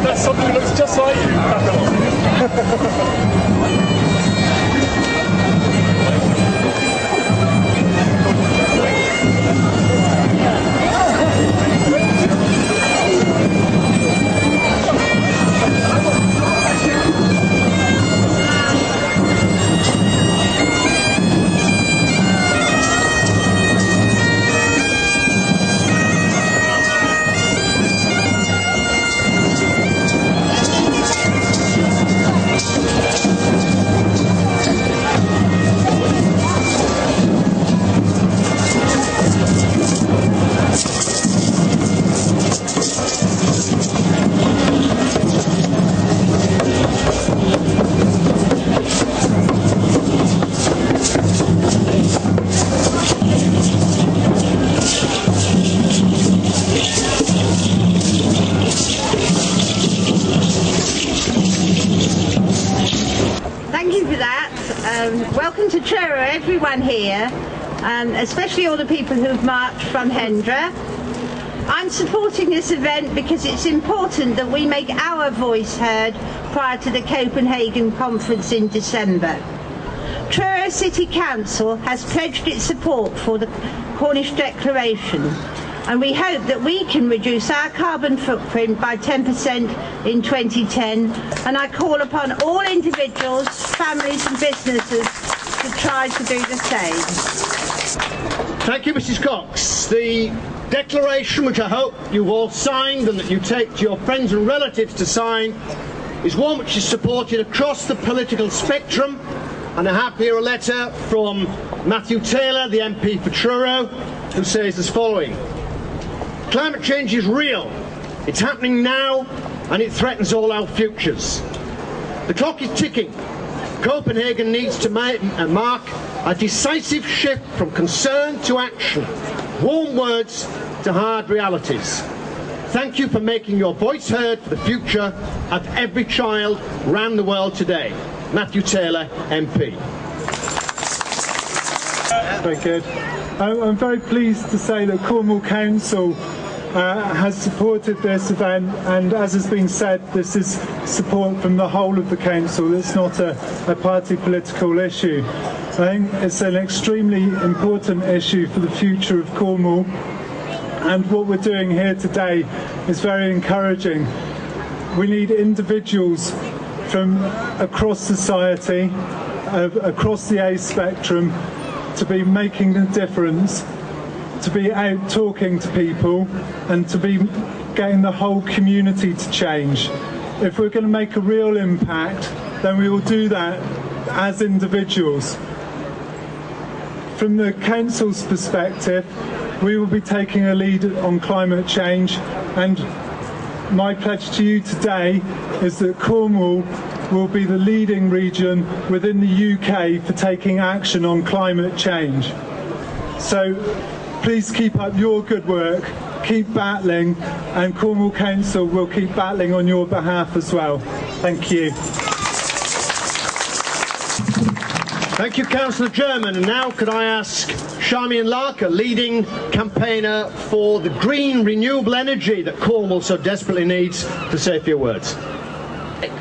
That's somebody who looks just like you. Welcome to Truro, everyone here, especially all the people who've marched from Hendra. I'm supporting this event because it's important that we make our voice heard prior to the Copenhagen conference in December. Truro City Council has pledged its support for the Cornish Declaration, and we hope that we can reduce our carbon footprint by 10% in 2010, and I call upon all individuals, families and businesses to try to do the same. Thank you, Mrs. Cox. The declaration, which I hope you've all signed and that you take to your friends and relatives to sign, is one which is supported across the political spectrum, and I have here a letter from Matthew Taylor, the MP for Truro, who says as following: climate change is real, it's happening now, and it threatens all our futures. The clock is ticking. Copenhagen needs to mark a decisive shift from concern to action, warm words to hard realities. Thank you for making your voice heard for the future of every child around the world today. Matthew Taylor, MP. Very good. I'm very pleased to say that Cornwall Council has supported this event, and as has been said, this is support from the whole of the council. It's not a party political issue. I think it's an extremely important issue for the future of Cornwall, and what we're doing here today is very encouraging. We need individuals from across society, across the age spectrum, to be making a difference, to be out talking to people, and to be getting the whole community to change. If we're going to make a real impact, then we will do that as individuals. From the council's perspective, we will be taking a lead on climate change, and my pledge to you today is that Cornwall will be the leading region within the UK for taking action on climate change. So please keep up your good work, keep battling, and Cornwall Council will keep battling on your behalf as well. Thank you. Thank you, Councillor German. And now could I ask Charmian Lark, a leading campaigner for the green renewable energy that Cornwall so desperately needs, to say a few words.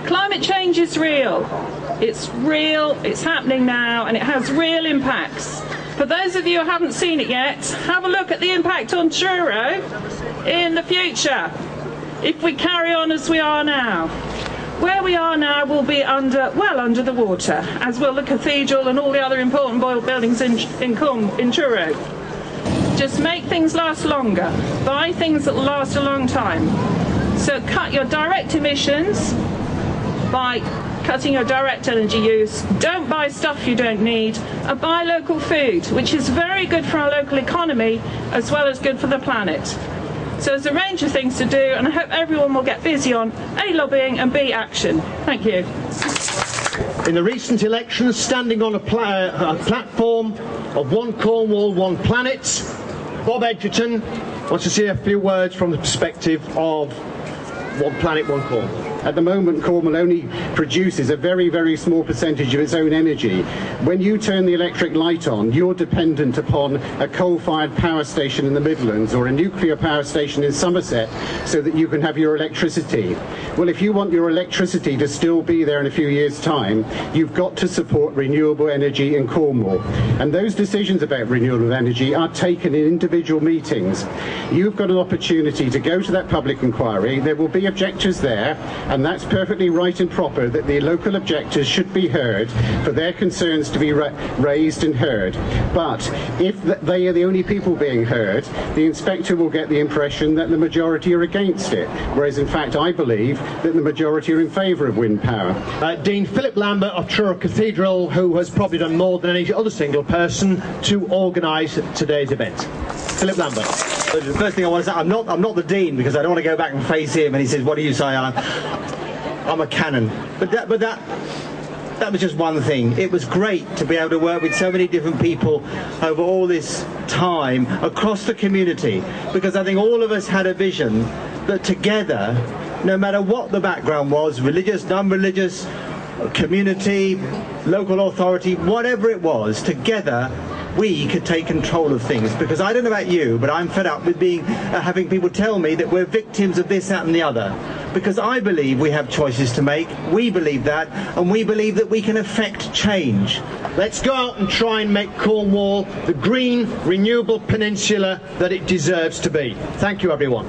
Climate change is real. It's real, it's happening now, and it has real impacts. For those of you who haven't seen it yet, have a look at the impact on Truro in the future, if we carry on as we are now. Where we are now will be well under the water, as will the cathedral and all the other important buildings in Truro. Just make things last longer. Buy things that will last a long time. So cut your direct emissions by cutting your direct energy use. Don't buy stuff you don't need, and buy local food, which is very good for our local economy as well as good for the planet. So there's a range of things to do, and I hope everyone will get busy on A, lobbying, and B, action. Thank you. In the recent elections, standing on a platform of One Cornwall, One Planet, Bob Edgerton wants to say a few words from the perspective of One Planet, One Cornwall. At the moment, Cornwall only produces a very, very small percentage of its own energy. When you turn the electric light on, you're dependent upon a coal-fired power station in the Midlands or a nuclear power station in Somerset so that you can have your electricity. Well, if you want your electricity to still be there in a few years' time, you've got to support renewable energy in Cornwall. And those decisions about renewable energy are taken in individual meetings. You've got an opportunity to go to that public inquiry. There will be objectors there, and that's perfectly right and proper that the local objectors should be heard for their concerns to be raised and heard. But if they are the only people being heard, the inspector will get the impression that the majority are against it, whereas in fact I believe that the majority are in favour of wind power. Dean Philip Lambert of Truro Cathedral, who has probably done more than any other single person to organise today's event. Philip Lambert. The first thing I want to say, I'm not the Dean, because I don't want to go back and face him and he says, what do you say? I'm a canon. But that was just one thing. It was great to be able to work with so many different people over all this time across the community, because I think all of us had a vision that together, no matter what the background was, religious, non-religious, community, local authority, whatever it was, together we could take control of things. Because I don't know about you, but I'm fed up with having people tell me that we're victims of this, that and the other. Because I believe we have choices to make, we believe that, and we believe that we can affect change. Let's go out and try and make Cornwall the green, renewable peninsula that it deserves to be. Thank you, everyone.